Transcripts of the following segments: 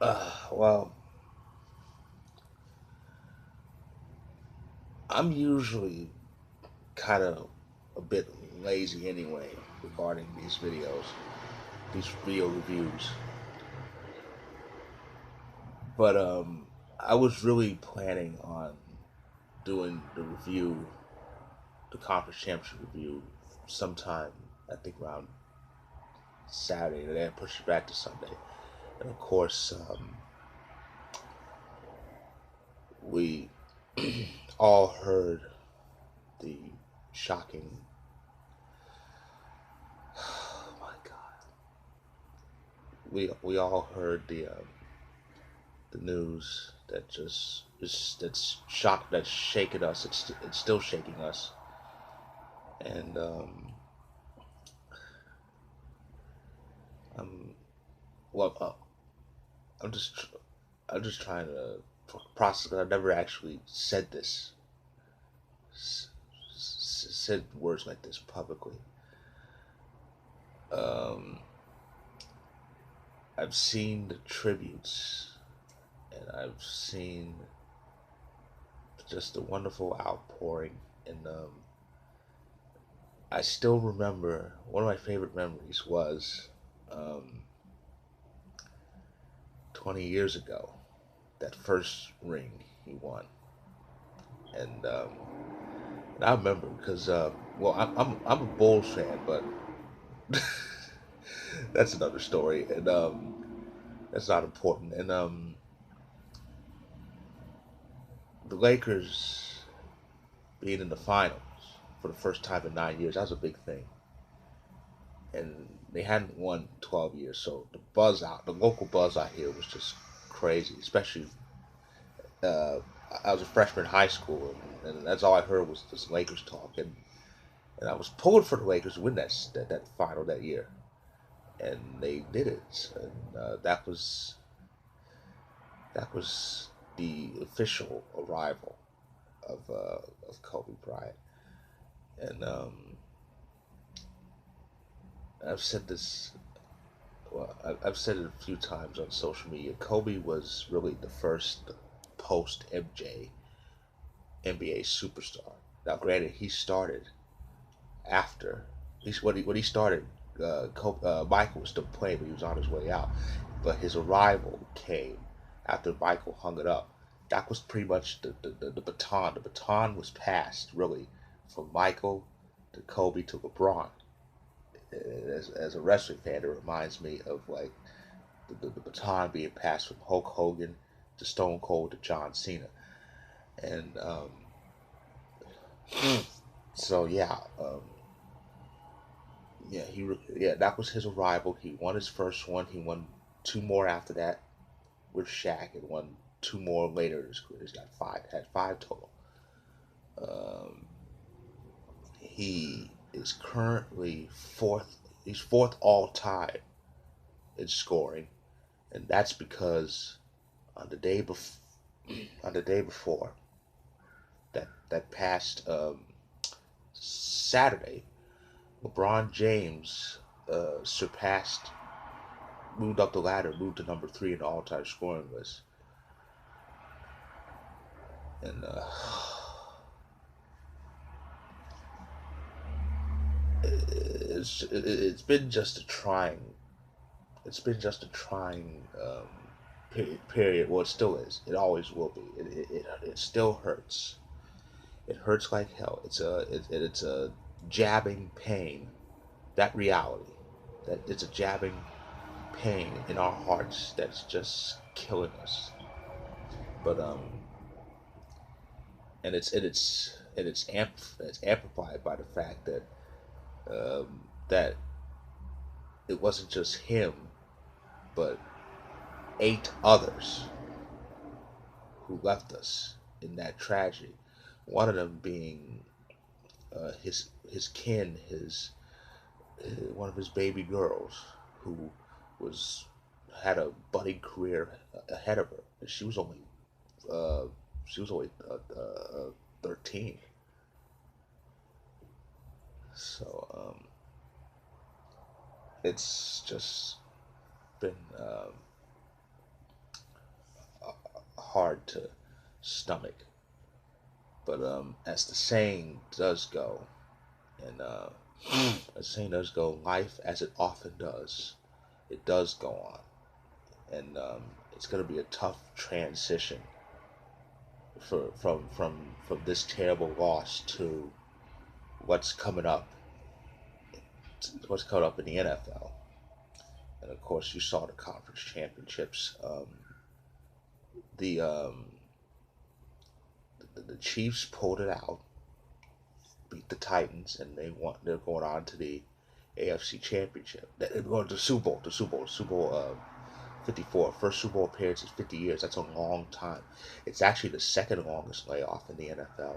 Well, I'm usually kind of a bit lazy anyway regarding these video reviews. But I was really planning on doing the conference championship review, sometime I think around Saturday, and then push it back to Sunday. And of course, we all heard the shocking. Oh my God! We all heard the news that just is that's shocked that's shaking us. It's still shaking us, and I'm well. I'm just I'm just trying to process. 'Cause I've never actually said said words like this publicly. Um, I've seen the tributes, and I've seen just a wonderful outpouring, and I still remember one of my favorite memories was um, 20 years ago, that first ring he won, and and I remember because well, I'm a Bulls fan, but that's another story, and that's not important. And the Lakers being in the finals for the first time in 9 years, that was a big thing. And they hadn't won in 12 years, so the local buzz out here was just crazy. Especially, uh, I was a freshman in high school, and that's all I heard was this Lakers talk, and I was pulling for the Lakers to win that final that year, and they did it, and that was the official arrival of Kobe Bryant, and I've said this. Well, I've said it a few times on social media. Kobe was really the first post MJ NBA superstar. Now, granted, he started after when he started. Michael was still playing, but he was on his way out. But his arrival came after Michael hung it up. That was pretty much the baton. The baton was passed really from Michael to Kobe to LeBron. As a wrestling fan, it reminds me of like the baton being passed from Hulk Hogan to Stone Cold to John Cena. And so yeah, that was his arrival. He won his first one. He won two more after that with Shaq, and won two more later in his career. He's got had five total. Um, he is currently fourth. He's fourth all time in scoring, and that's because on the day before, on the day before that past Saturday, LeBron James surpassed, moved up the ladder, moved to number three in the all-time scoring list, and it's been just a trying, it's been just a trying period. Well, it still is. It always will be. It still hurts. It hurts like hell. It's a jabbing pain. That reality, that it's a jabbing pain in our hearts that's just killing us. But it's amplified by the fact that that it wasn't just him, but eight others who left us in that tragedy. One of them being his kin, one of his baby girls, who was had a budding career ahead of her. And uh, she was only 13. So it's just been hard to stomach. But as the saying does go, and as the saying does go, life as it often does, it does go on, and it's going to be a tough transition from this terrible loss to what's coming up, what's coming up in the NFL. And of course, you saw the conference championships. The the Chiefs pulled it out, beat the Titans, and they're going on to the AFC Championship. They're going to the Super Bowl, Super Bowl 54. First Super Bowl appearance in 50 years. That's a long time. It's actually the second longest layoff in the NFL.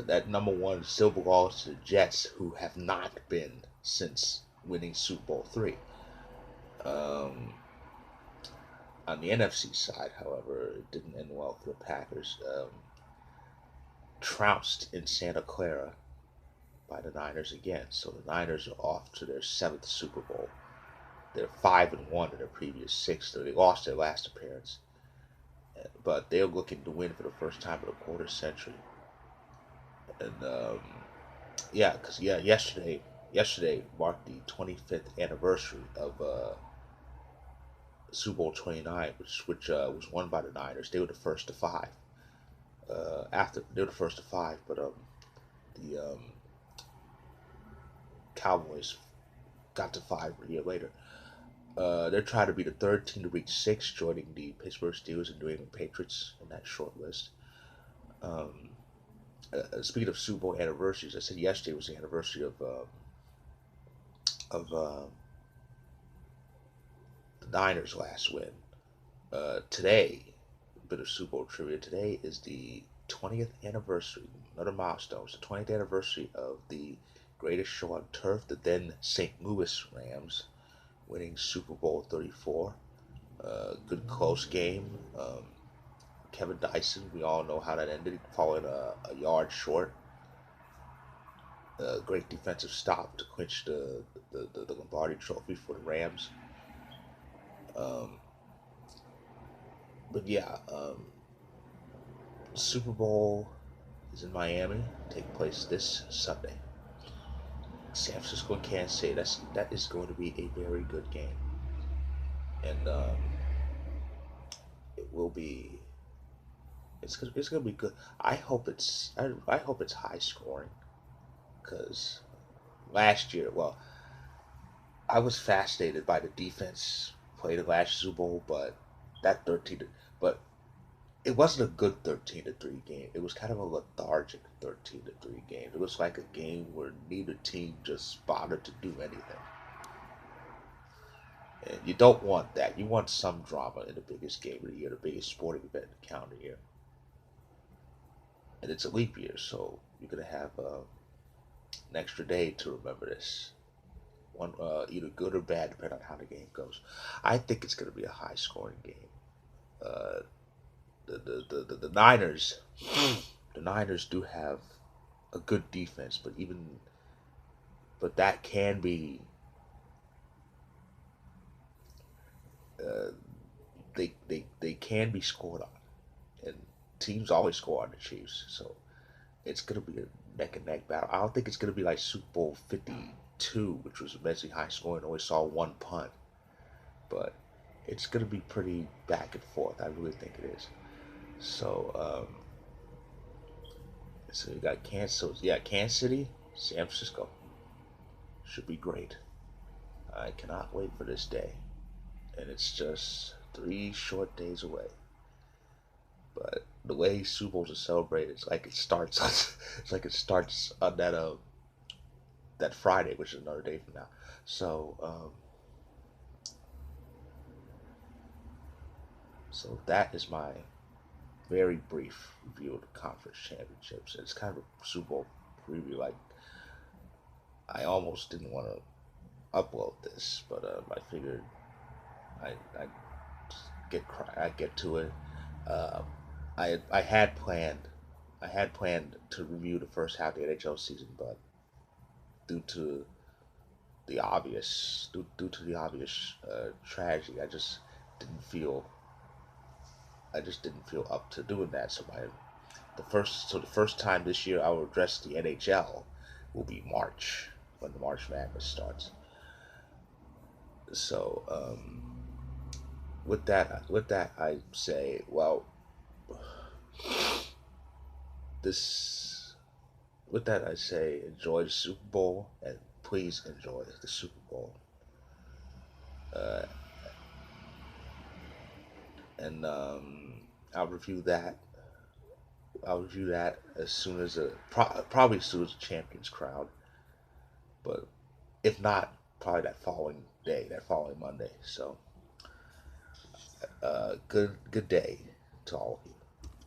That number one still belongs to the Jets, who have not been since winning Super Bowl three. Um, on the NFC side, however, it didn't end well for the Packers. Trounced in Santa Clara by the Niners again. So the Niners are off to their seventh Super Bowl. They're 5-1 in their previous six. So they lost their last appearance, but they're looking to win for the first time in a quarter century. And yeah, because yesterday marked the 25th anniversary of Super Bowl 29, which was won by the Niners. They were the first to five. After they were the first to five, but the Cowboys got to five a year later. They're trying to be the third team to reach six, joining the Pittsburgh Steelers and New England Patriots in that short list. Um, Speaking of Super Bowl anniversaries, I said yesterday was the anniversary of the Niners' last win. Today, a bit of Super Bowl trivia. Today is the 20th anniversary, another milestone. It's the 20th anniversary of the greatest show on turf, the then St. Louis Rams, winning Super Bowl 34. Good close game. Kevin Dyson, we all know how that ended, falling a yard short. Great defensive stop to clinch the Lombardi Trophy for the Rams. Um, but yeah, Super Bowl is in Miami. Take place this Sunday. San Francisco and Kansas City. That is going to be a very good game, and it will be. It's gonna be good. I hope it's high scoring, because last year, well, I was fascinated by the defense played the last Super Bowl, but that 13 to, but it wasn't a good 13-3 game. It was kind of a lethargic 13-3 game. It was like a game where neither team just bothered to do anything. And you don't want that. You want some drama in the biggest game of the year, the biggest sporting event in the calendar year. And it's a leap year, so you're gonna have an extra day to remember this. One either good or bad, depending on how the game goes. I think it's gonna be a high scoring game. Uh, the Niners, the Niners do have a good defense, but that can be uh, they can be scored on, and teams always score on the Chiefs, so it's gonna be a neck and neck battle. I don't think it's gonna be like Super Bowl 52, which was immensely high scoring, only saw one punt, but it's gonna be pretty back and forth. I really think it is. So so you got Kansas City, San Francisco. Should be great. I cannot wait for this day. And it's just 3 short days away. But the way Super Bowls are celebrated, it's like it starts on, it's like it starts on that Friday, which is another day from now. So so that is my very brief review of the conference championships. It's kind of a Super Bowl preview. Like, I almost didn't want to upload this, but I figured I I get to it. Uh, I had planned to review the first half of the NHL season, but due to due to the obvious tragedy, I just didn't feel I just didn't feel up to doing that. The first time this year I will address the NHL will be March, when the March Madness starts. So with that I say, well, this with that I say, enjoy the Super Bowl, and please enjoy the Super Bowl. Uh, and I'll review that. I'll review that as soon as probably as soon as the champions crowned. But if not, probably that following day, that following Monday. So good day to all of you.